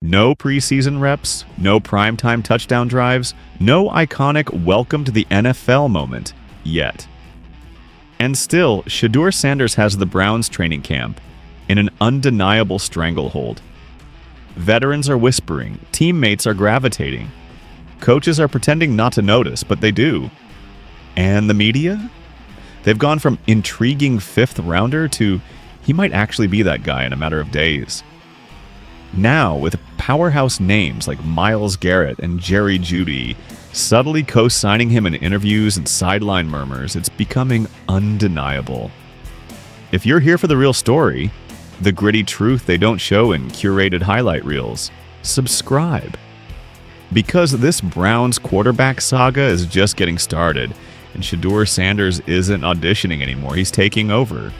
No preseason reps, no primetime touchdown drives, no iconic welcome to the NFL moment yet. And still, Shadur Sanders has the Browns training camp in an undeniable stranglehold. Veterans are whispering, teammates are gravitating, coaches are pretending not to notice, but they do. And the media? They've gone from intriguing fifth rounder to he might actually be that guy in a matter of days. Now, with powerhouse names like Myles, Garrett, and Jerry Jeudy subtly co-signing him in interviews and sideline murmurs, it's becoming undeniable. If you're here for the real story, the gritty truth they don't show in curated highlight reels, subscribe. Because this Browns quarterback saga is just getting started, and Shadur Sanders isn't auditioning anymore, he's taking over.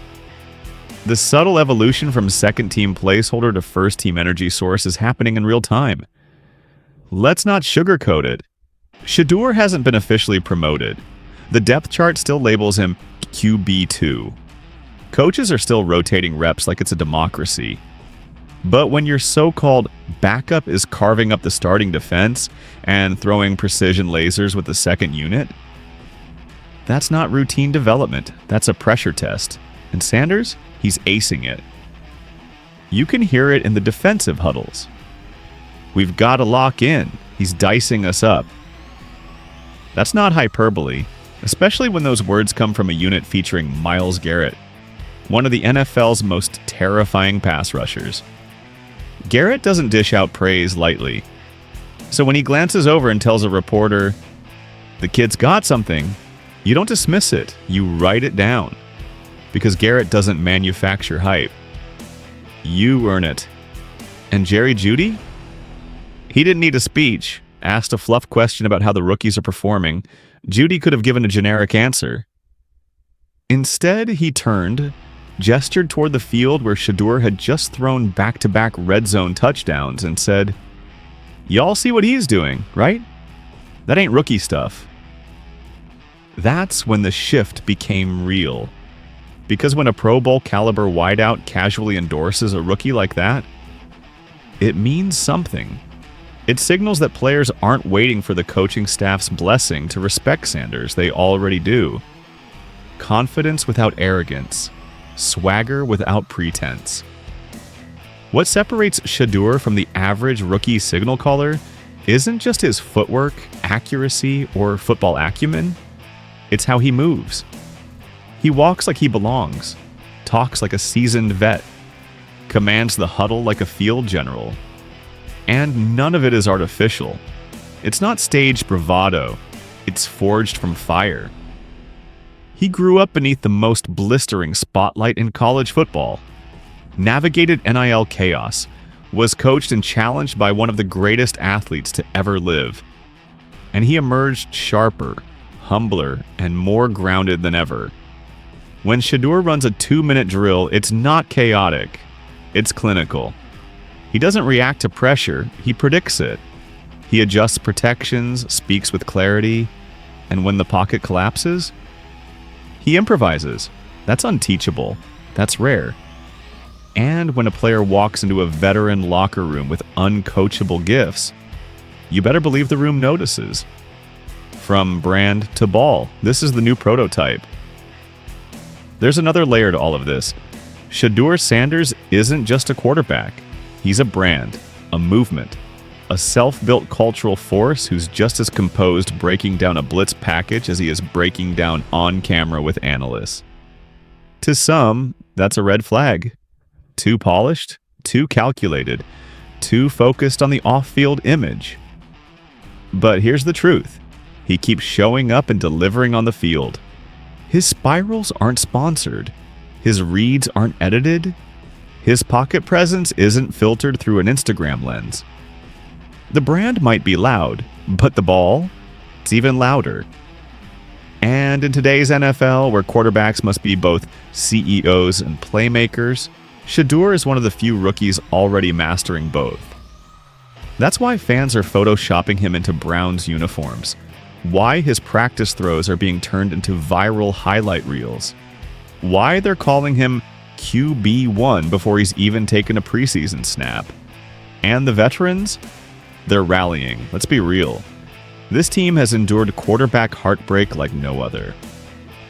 The subtle evolution from second-team placeholder to first-team energy source is happening in real time. Let's not sugarcoat it. Shedeur hasn't been officially promoted. The depth chart still labels him QB2. Coaches are still rotating reps like it's a democracy. But when your so-called backup is carving up the starting defense and throwing precision lasers with the second unit, that's not routine development. That's a pressure test. And Sanders? He's acing it. You can hear it in the defensive huddles. We've got to lock in. He's dicing us up. That's not hyperbole, especially when those words come from a unit featuring Myles Garrett, one of the NFL's most terrifying pass rushers. Garrett doesn't dish out praise lightly. So when he glances over and tells a reporter, "The kid's got something," you don't dismiss it, you write it down. Because Garrett doesn't manufacture hype. You earn it. And Jerry Jeudy? He didn't need a speech. Asked a fluff question about how the rookies are performing, Jeudy could have given a generic answer. Instead, he turned, gestured toward the field where Shedeur had just thrown back-to-back red zone touchdowns and said, "Y'all see what he's doing, right? That ain't rookie stuff." That's when the shift became real. Because when a Pro Bowl caliber wideout casually endorses a rookie like that, it means something. It signals that players aren't waiting for the coaching staff's blessing to respect Sanders. They already do. Confidence without arrogance. Swagger without pretense. What separates Shedeur from the average rookie signal caller isn't just his footwork, accuracy, or football acumen. It's how he moves. He walks like he belongs, talks like a seasoned vet, commands the huddle like a field general. And none of it is artificial. It's not staged bravado. It's forged from fire. He grew up beneath the most blistering spotlight in college football, navigated NIL chaos, was coached and challenged by one of the greatest athletes to ever live. And he emerged sharper, humbler, and more grounded than ever. When Shedeur runs a 2-minute drill, it's not chaotic. It's clinical. He doesn't react to pressure, he predicts it. He adjusts protections, speaks with clarity, and when the pocket collapses, he improvises. That's unteachable. That's rare. And when a player walks into a veteran locker room with uncoachable gifts, you better believe the room notices. From brand to ball, this is the new prototype. There's another layer to all of this. Shadur Sanders isn't just a quarterback. He's a brand, a movement, a self-built cultural force who's just as composed breaking down a blitz package as he is breaking down on camera with analysts. To some, that's a red flag. Too polished, too calculated, too focused on the off-field image. But here's the truth. He keeps showing up and delivering on the field. His spirals aren't sponsored. His reads aren't edited. His pocket presence isn't filtered through an Instagram lens. The brand might be loud, but the ball, it's even louder. And in today's NFL, where quarterbacks must be both CEOs and playmakers, Shedeur is one of the few rookies already mastering both. That's why fans are photoshopping him into Browns uniforms. Why his practice throws are being turned into viral highlight reels. Why they're calling him QB1 before he's even taken a preseason snap. And the veterans? They're rallying. Let's be real. This team has endured quarterback heartbreak like no other.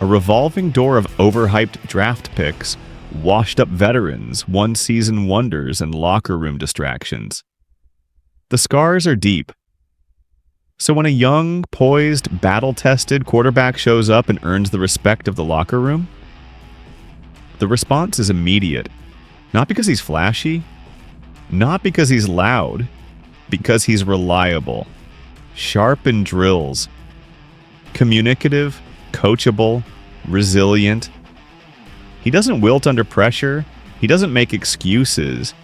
A revolving door of overhyped draft picks, washed-up veterans, one-season wonders, and locker room distractions. The scars are deep. So when a young, poised, battle-tested quarterback shows up and earns the respect of the locker room, the response is immediate. Not because he's flashy, not because he's loud, because he's reliable, sharp in drills, communicative, coachable, resilient. He doesn't wilt under pressure. He doesn't make excuses.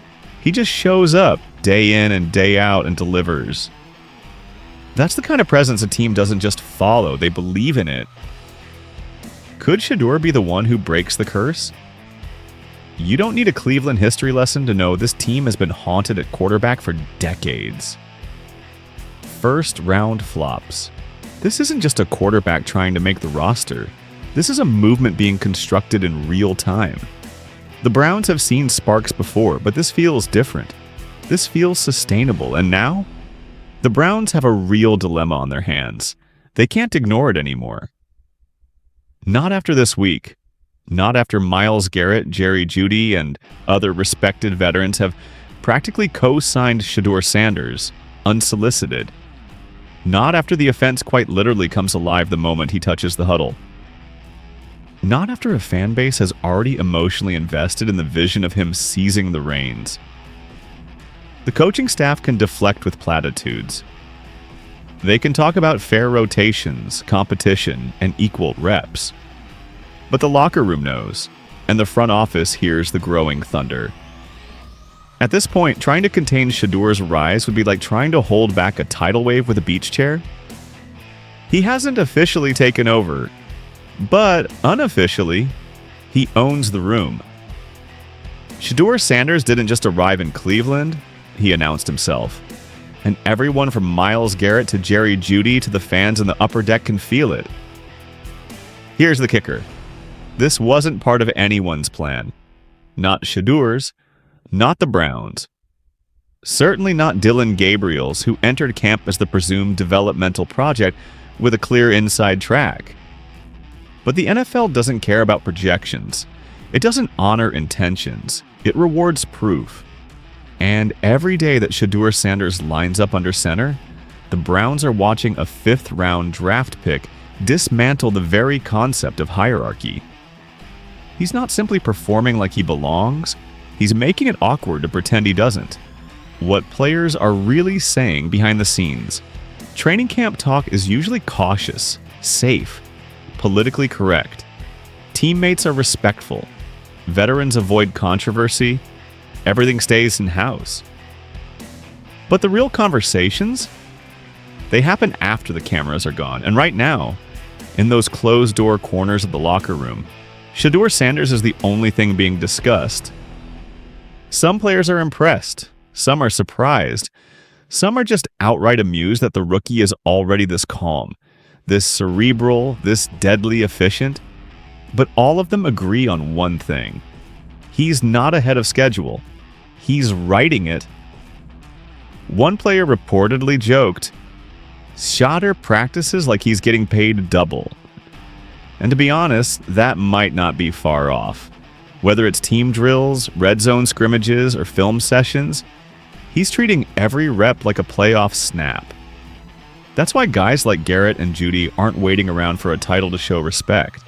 He just shows up day in and day out and delivers. That's the kind of presence a team doesn't just follow, they believe in it. Could Shedeur be the one who breaks the curse? You don't need a Cleveland history lesson to know this team has been haunted at quarterback for decades. First round flops. This isn't just a quarterback trying to make the roster. This is a movement being constructed in real time. The Browns have seen sparks before, but this feels different. This feels sustainable, and now? The Browns have a real dilemma on their hands. They can't ignore it anymore. Not after this week. Not after Myles, Garrett, Jerry Jeudy, and other respected veterans have practically co-signed Shadur Sanders, unsolicited. Not after the offense quite literally comes alive the moment he touches the huddle. Not after a fan base has already emotionally invested in the vision of him seizing the reins. The coaching staff can deflect with platitudes. They can talk about fair rotations, competition, and equal reps. But the locker room knows, and the front office hears the growing thunder. At this point, trying to contain Shedeur's rise would be like trying to hold back a tidal wave with a beach chair. He hasn't officially taken over, but unofficially, he owns the room. Shadur Sanders didn't just arrive in Cleveland, he announced himself. And everyone from Myles Garrett to Jerry Jeudy to the fans in the upper deck can feel it. Here's the kicker. This wasn't part of anyone's plan. Not Shedeur's, not the Browns. Certainly not Dylan Gabriel's, who entered camp as the presumed developmental project with a clear inside track. But the NFL doesn't care about projections. It doesn't honor intentions. It rewards proof. And every day that Shadur Sanders lines up under center, the Browns are watching a fifth-round draft pick dismantle the very concept of hierarchy. He's not simply performing like he belongs, he's making it awkward to pretend he doesn't. What players are really saying behind the scenes. Training camp talk is usually cautious, safe, politically correct. Teammates are respectful. Veterans avoid controversy. Everything stays in-house. But the real conversations, they happen after the cameras are gone. And right now, in those closed-door corners of the locker room, Shadur Sanders is the only thing being discussed. Some players are impressed. Some are surprised. Some are just outright amused that the rookie is already this calm, this cerebral, this deadly efficient. But all of them agree on one thing. He's not ahead of schedule. He's writing it. One player reportedly joked, Shadur practices like he's getting paid double. And to be honest, that might not be far off. Whether it's team drills, red zone scrimmages, or film sessions, he's treating every rep like a playoff snap. That's why guys like Garrett and Jeudy aren't waiting around for a title to show respect.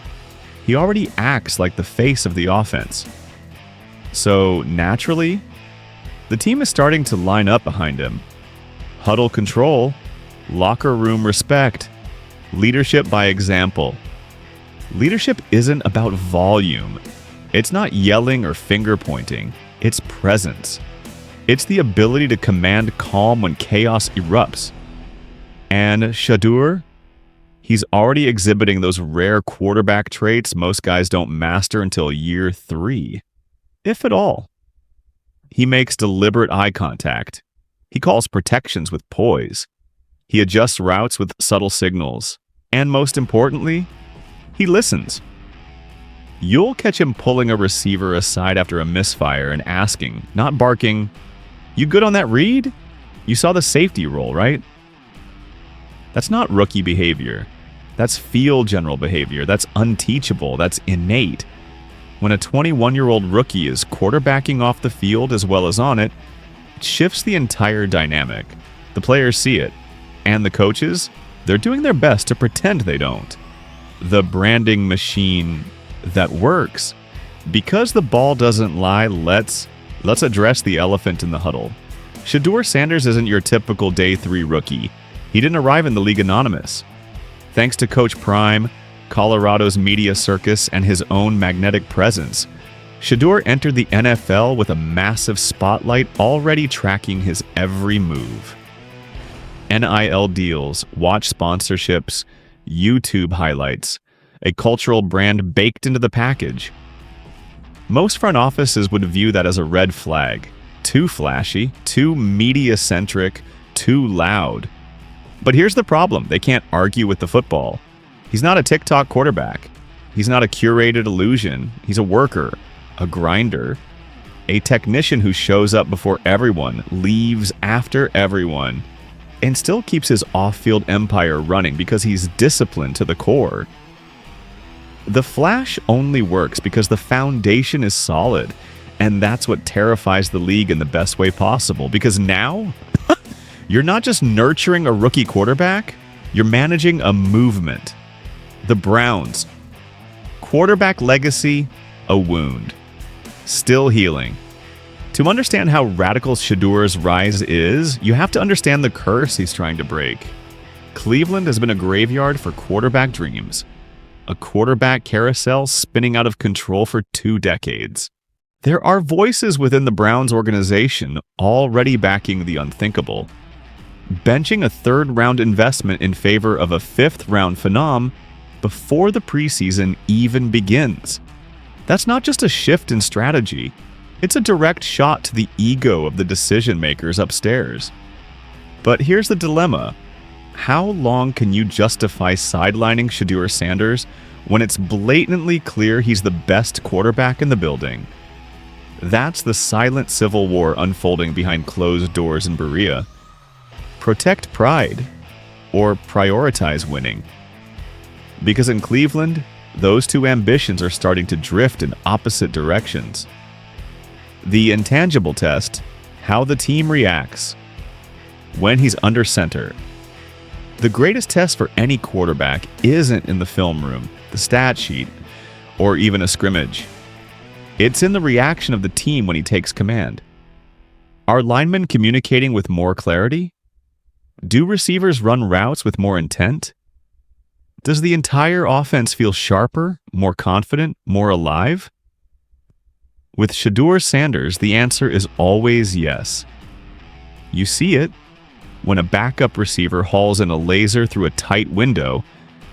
He already acts like the face of the offense. So, naturally, the team is starting to line up behind him. Huddle control, locker room respect, leadership by example. Leadership isn't about volume. It's not yelling or finger pointing. It's presence. It's the ability to command calm when chaos erupts. And Shedeur, he's already exhibiting those rare quarterback traits most guys don't master until year 3, if at all. He makes deliberate eye contact. He calls protections with poise. He adjusts routes with subtle signals. And most importantly, he listens. You'll catch him pulling a receiver aside after a misfire and asking, not barking, You good on that read? You saw the safety roll, right? That's not rookie behavior. That's field general behavior. That's unteachable. That's innate. When a 21-year-old rookie is quarterbacking off the field as well as on it, it shifts the entire dynamic. The players see it. And the coaches, they're doing their best to pretend they don't. The branding machine that works. Because the ball doesn't lie, let's address the elephant in the huddle. Shadur Sanders isn't your typical day 3 rookie. He didn't arrive in the league anonymous. Thanks to Coach Prime, Colorado's media circus, and his own magnetic presence, Shedeur entered the NFL with a massive spotlight already tracking his every move. NIL deals, watch sponsorships, YouTube highlights, a cultural brand baked into the package. Most front offices would view that as a red flag. Too flashy, too media-centric, too loud. But here's the problem. They can't argue with the football. He's not a TikTok quarterback. He's not a curated illusion. He's a worker, a grinder, a technician who shows up before everyone, leaves after everyone, and still keeps his off-field empire running because he's disciplined to the core. The flash only works because the foundation is solid, and that's what terrifies the league in the best way possible, because now you're not just nurturing a rookie quarterback, you're managing a movement. The Browns. Quarterback legacy, a wound. Still healing. To understand how radical Shedeur's rise is, you have to understand the curse he's trying to break. Cleveland has been a graveyard for quarterback dreams. A quarterback carousel spinning out of control for 2 decades. There are voices within the Browns organization already backing the unthinkable. Benching a 3rd-round investment in favor of a 5th-round phenom before the preseason even begins. That's not just a shift in strategy. It's a direct shot to the ego of the decision-makers upstairs. But here's the dilemma. How long can you justify sidelining Shadur Sanders when it's blatantly clear he's the best quarterback in the building? That's the silent civil war unfolding behind closed doors in Berea. Protect pride, or prioritize winning. Because in Cleveland, those 2 ambitions are starting to drift in opposite directions. The intangible test, how the team reacts when he's under center. The greatest test for any quarterback isn't in the film room, the stat sheet, or even a scrimmage. It's in the reaction of the team when he takes command. Are linemen communicating with more clarity? Do receivers run routes with more intent? Does the entire offense feel sharper, more confident, more alive? With Shadur Sanders, the answer is always yes. You see it when a backup receiver hauls in a laser through a tight window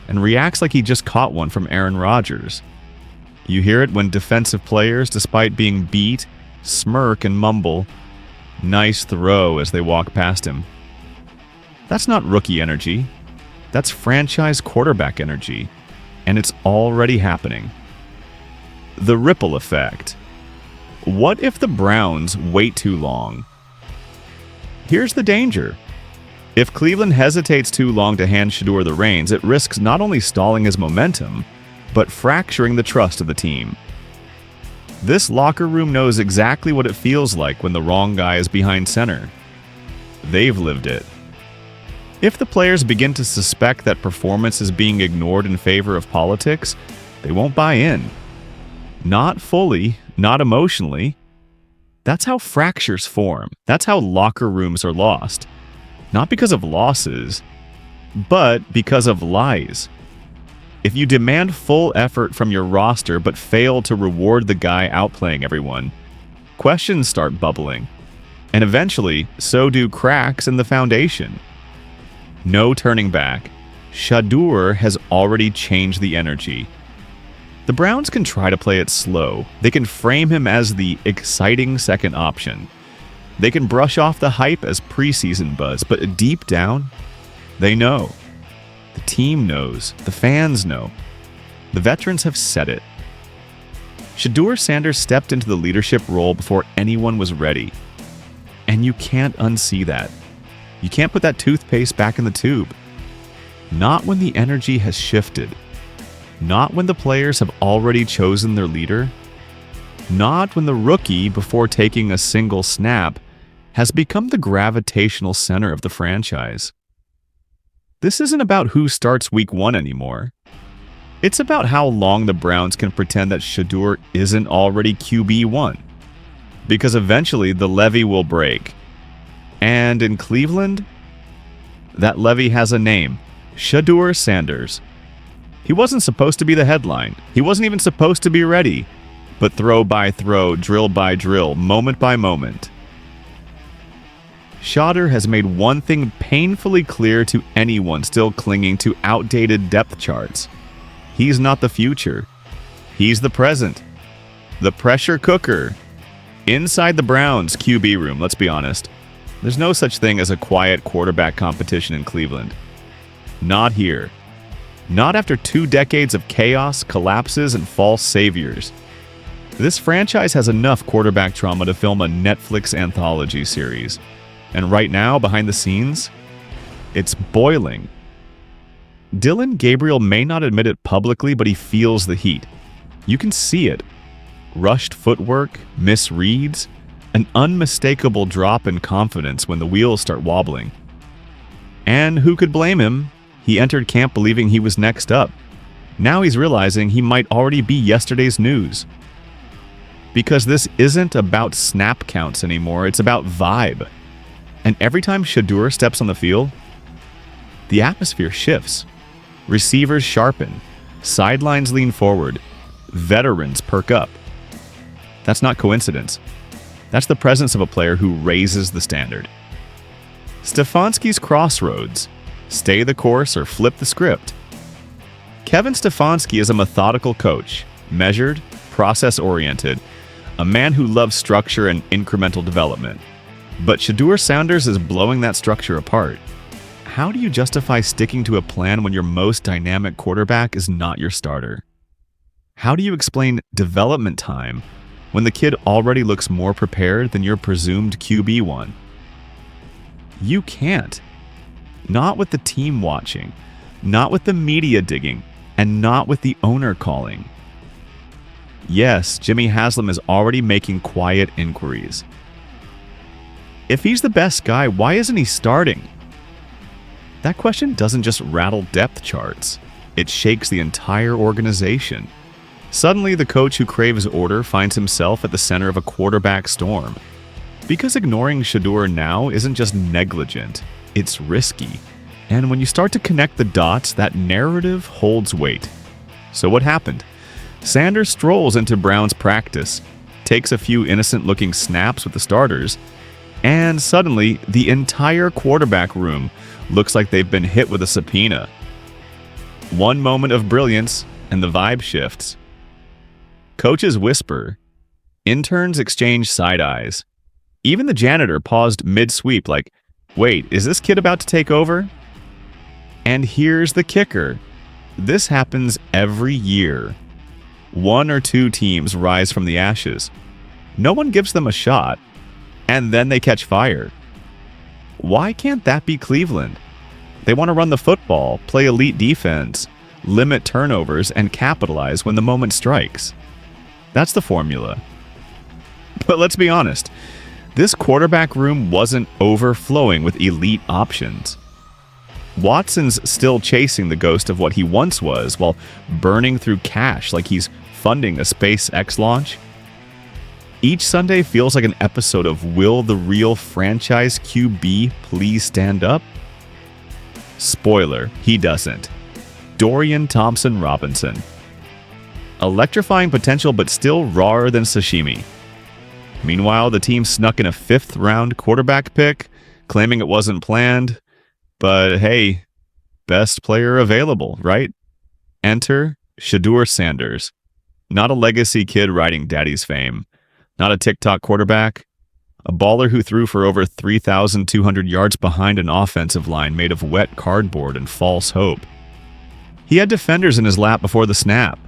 and reacts like he just caught one from Aaron Rodgers. You hear it when defensive players, despite being beat, smirk and mumble, "Nice throw," as they walk past him. That's not rookie energy. That's franchise quarterback energy, and it's already happening. The ripple effect. What if the Browns wait too long? Here's the danger. If Cleveland hesitates too long to hand Shedeur the reins, it risks not only stalling his momentum, but fracturing the trust of the team. This locker room knows exactly what it feels like when the wrong guy is behind center. They've lived it. If the players begin to suspect that performance is being ignored in favor of politics, they won't buy in. Not fully, not emotionally. That's how fractures form. That's how locker rooms are lost. Not because of losses, but because of lies. If you demand full effort from your roster but fail to reward the guy outplaying everyone, questions start bubbling. And eventually, so do cracks in the foundation. No turning back. Shedeur has already changed the energy. The Browns can try to play it slow. They can frame him as the exciting second option. They can brush off the hype as preseason buzz, but deep down, they know. The team knows. The fans know. The veterans have said it. Shadur Sanders stepped into the leadership role before anyone was ready. And you can't unsee that. You can't put that toothpaste back in the tube. Not when the energy has shifted. Not when the players have already chosen their leader. Not when the rookie, before taking a single snap, has become the gravitational center of the franchise. This isn't about who starts week 1 anymore. It's about how long the Browns can pretend that Shedeur isn't already QB1. Because eventually the levee will break. And in Cleveland, that levee has a name: Shadur Sanders. He wasn't supposed to be the headline. He wasn't even supposed to be ready. But throw by throw, drill by drill, moment by moment, Shadur has made one thing painfully clear to anyone still clinging to outdated depth charts. He's not the future. He's the present. The pressure cooker. Inside the Browns QB room, let's be honest, there's no such thing as a quiet quarterback competition in Cleveland. Not here. Not after 2 decades of chaos, collapses, and false saviors. This franchise has enough quarterback trauma to film a Netflix anthology series. And right now, behind the scenes, it's boiling. Dylan Gabriel may not admit it publicly, but he feels the heat. You can see it. Rushed footwork, misreads, an unmistakable drop in confidence when the wheels start wobbling. And who could blame him? He entered camp believing he was next up. Now he's realizing he might already be yesterday's news. Because this isn't about snap counts anymore, it's about vibe. And every time Shedeur steps on the field, the atmosphere shifts. Receivers sharpen, sidelines lean forward, veterans perk up. That's not coincidence. That's the presence of a player who raises the standard. Stefanski's crossroads: stay the course or flip the script. Kevin Stefanski is a methodical coach, measured, process-oriented, a man who loves structure and incremental development. But Shadur Sanders is blowing that structure apart. How do you justify sticking to a plan when your most dynamic quarterback is not your starter? How do you explain development time when the kid already looks more prepared than your presumed QB1? You can't. Not with the team watching, not with the media digging, and not with the owner calling. Yes, Jimmy Haslam is already making quiet inquiries. If he's the best guy, why isn't he starting? That question doesn't just rattle depth charts. It shakes the entire organization. Suddenly, the coach who craves order finds himself at the center of a quarterback storm. Because ignoring Shedeur now isn't just negligent, it's risky. And when you start to connect the dots, that narrative holds weight. So what happened? Sanders strolls into Brown's practice, takes a few innocent-looking snaps with the starters, and suddenly, the entire quarterback room looks like they've been hit with a subpoena. One moment of brilliance, and the vibe shifts. Coaches whisper. Interns exchange side eyes. Even the janitor paused mid-sweep like, wait, is this kid about to take over? And here's the kicker. This happens every year. 1 or 2 teams rise from the ashes. No one gives them a shot. And then they catch fire. Why can't that be Cleveland? They want to run the football, play elite defense, limit turnovers, and capitalize when the moment strikes. That's the formula. But let's be honest, this quarterback room wasn't overflowing with elite options. Watson's still chasing the ghost of what he once was while burning through cash like he's funding a SpaceX launch. Each Sunday feels like an episode of Will the Real Franchise QB Please Stand Up? Spoiler, he doesn't. Dorian Thompson-Robinson. Electrifying potential but still rawer than sashimi. Meanwhile, the team snuck in a 5th-round quarterback pick, claiming it wasn't planned. But hey, best player available, right? Enter Shadur Sanders. Not a legacy kid riding daddy's fame. Not a TikTok quarterback. A baller who threw for over 3,200 yards behind an offensive line made of wet cardboard and false hope. He had defenders in his lap before the snap,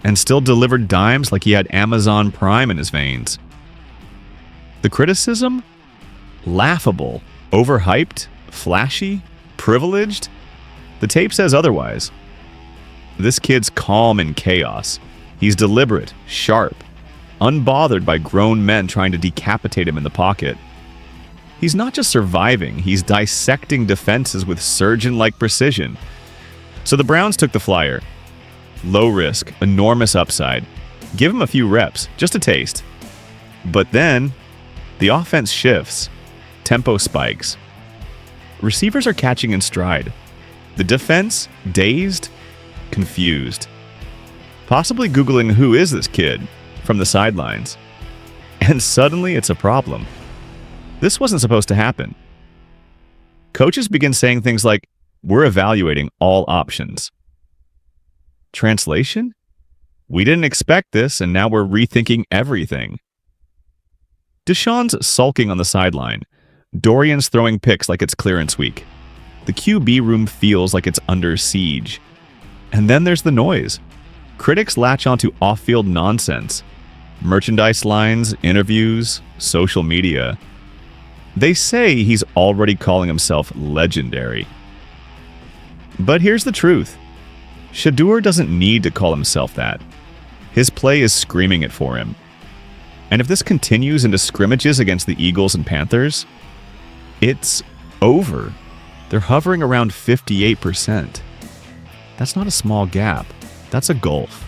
and still delivered dimes like he had Amazon Prime in his veins. The criticism? Laughable, overhyped, flashy, privileged? The tape says otherwise. This kid's calm in chaos. He's deliberate, sharp, unbothered by grown men trying to decapitate him in the pocket. He's not just surviving, he's dissecting defenses with surgeon-like precision. So the Browns took the flyer. Low risk, enormous upside. Give him a few reps, just a taste. But then, the offense shifts. Tempo spikes. Receivers are catching in stride. The defense, dazed, confused. Possibly Googling who is this kid from the sidelines. And suddenly it's a problem. This wasn't supposed to happen. Coaches begin saying things like, "We're evaluating all options." Translation? We didn't expect this, and now we're rethinking everything. Deshaun's sulking on the sideline. Dorian's throwing picks like it's clearance week. The QB room feels like it's under siege. And then there's the noise. Critics latch onto off-field nonsense. Merchandise lines, interviews, social media. They say he's already calling himself legendary. But here's the truth. Shedeur doesn't need to call himself that. His play is screaming it for him. And if this continues into scrimmages against the Eagles and Panthers, it's over. They're hovering around 58%. That's not a small gap. That's a gulf.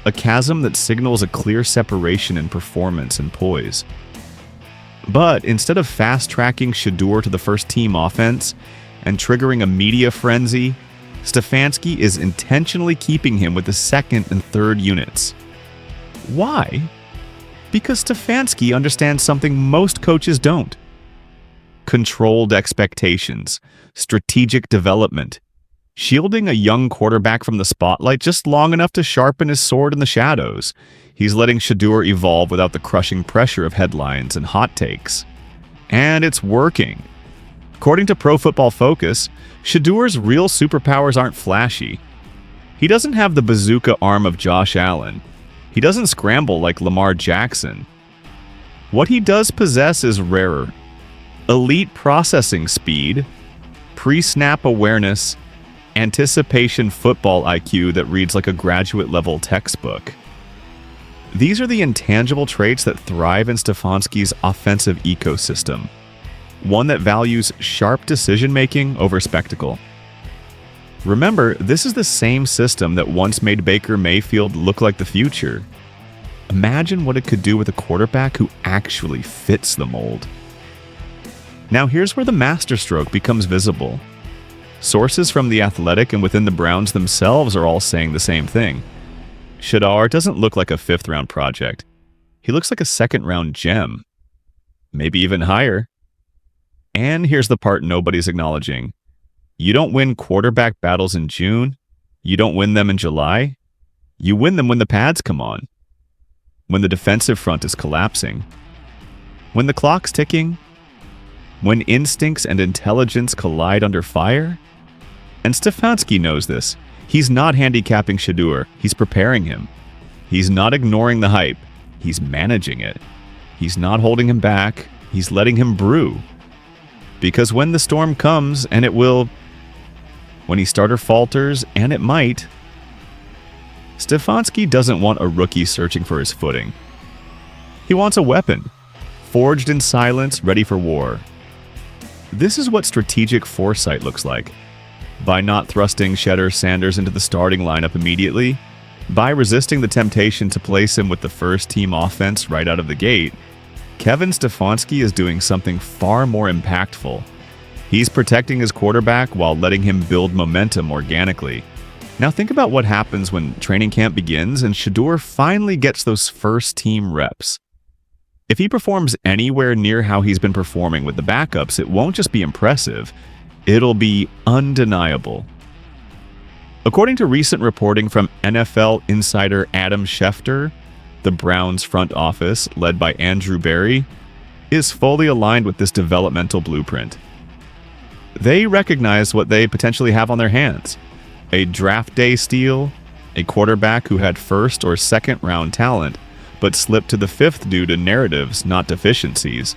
A chasm that signals a clear separation in performance and poise. But instead of fast-tracking Shedeur to the first-team offense and triggering a media frenzy, Stefanski is intentionally keeping him with the second and third units. Why? Because Stefanski understands something most coaches don't. Controlled expectations, strategic development, shielding a young quarterback from the spotlight just long enough to sharpen his sword in the shadows. He's letting Shedeur evolve without the crushing pressure of headlines and hot takes. And it's working. According to Pro Football Focus, Shedeur's real superpowers aren't flashy. He doesn't have the bazooka arm of Josh Allen. He doesn't scramble like Lamar Jackson. What he does possess is rarer. Elite processing speed, pre-snap awareness, anticipation football IQ that reads like a graduate-level textbook. These are the intangible traits that thrive in Stefanski's offensive ecosystem. One that values sharp decision-making over spectacle. Remember, this is the same system that once made Baker Mayfield look like the future. Imagine what it could do with a quarterback who actually fits the mold. Now here's where the masterstroke becomes visible. Sources from The Athletic and within the Browns themselves are all saying the same thing. Shedeur doesn't look like a fifth-round project. He looks like a second-round gem. Maybe even higher. And here's the part nobody's acknowledging. You don't win quarterback battles in June. You don't win them in July. You win them when the pads come on. When the defensive front is collapsing. When the clock's ticking. When instincts and intelligence collide under fire. And Stefanski knows this. He's not handicapping Shedeur. He's preparing him. He's not ignoring the hype. He's managing it. He's not holding him back. He's letting him brew. Because when the storm comes, and it will, when his starter falters, and it might, Stefanski doesn't want a rookie searching for his footing. He wants a weapon, forged in silence, ready for war. This is what strategic foresight looks like. By not thrusting Shadur Sanders into the starting lineup immediately, by resisting the temptation to place him with the first-team offense right out of the gate, Kevin Stefanski is doing something far more impactful. He's protecting his quarterback while letting him build momentum organically. Now think about what happens when training camp begins and Shedeur finally gets those first-team reps. If he performs anywhere near how he's been performing with the backups, it won't just be impressive, it'll be undeniable. According to recent reporting from NFL insider Adam Schefter, the Browns front office, led by Andrew Berry, is fully aligned with this developmental blueprint. They recognize what they potentially have on their hands. A draft day steal, a quarterback who had first or second round talent, but slipped to the fifth due to narratives, not deficiencies.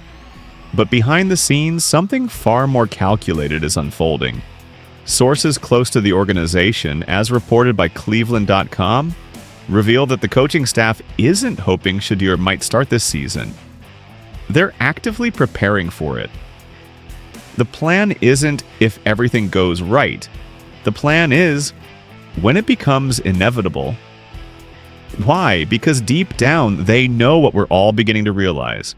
But behind the scenes, something far more calculated is unfolding. Sources close to the organization, as reported by Cleveland.com, reveal that the coaching staff isn't hoping Shedeur might start this season. They're actively preparing for it. The plan isn't if everything goes right. The plan is when it becomes inevitable. Why? Because deep down, they know what we're all beginning to realize.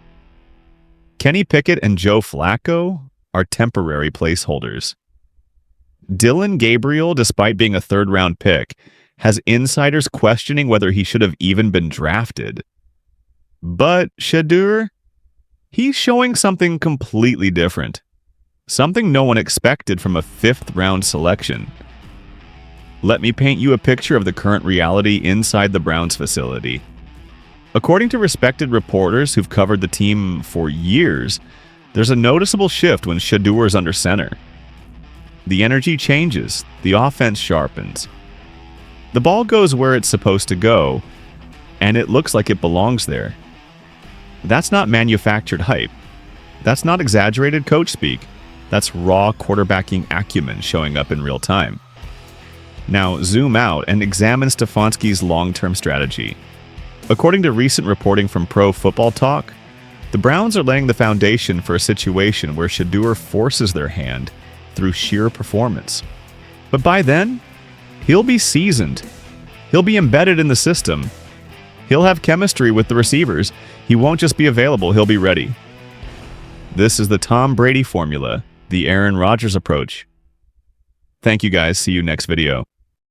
Kenny Pickett and Joe Flacco are temporary placeholders. Dylan Gabriel, despite being a third-round pick, has insiders questioning whether he should have even been drafted. But Shedeur, he's showing something completely different. Something no one expected from a fifth-round selection. Let me paint you a picture of the current reality inside the Browns facility. According to respected reporters who've covered the team for years, there's a noticeable shift when Shedeur is under center. The energy changes, the offense sharpens. The ball goes where it's supposed to go, and it looks like it belongs there. That's not manufactured hype. That's not exaggerated coach speak. That's raw quarterbacking acumen showing up in real time. Now, zoom out and examine Stefanski's long-term strategy. According to recent reporting from Pro Football Talk, the Browns are laying the foundation for a situation where Shedeur forces their hand through sheer performance. But by then, he'll be seasoned. He'll be embedded in the system. He'll have chemistry with the receivers. He won't just be available, he'll be ready. This is the Tom Brady formula, the Aaron Rodgers approach. Thank you guys. See you next video.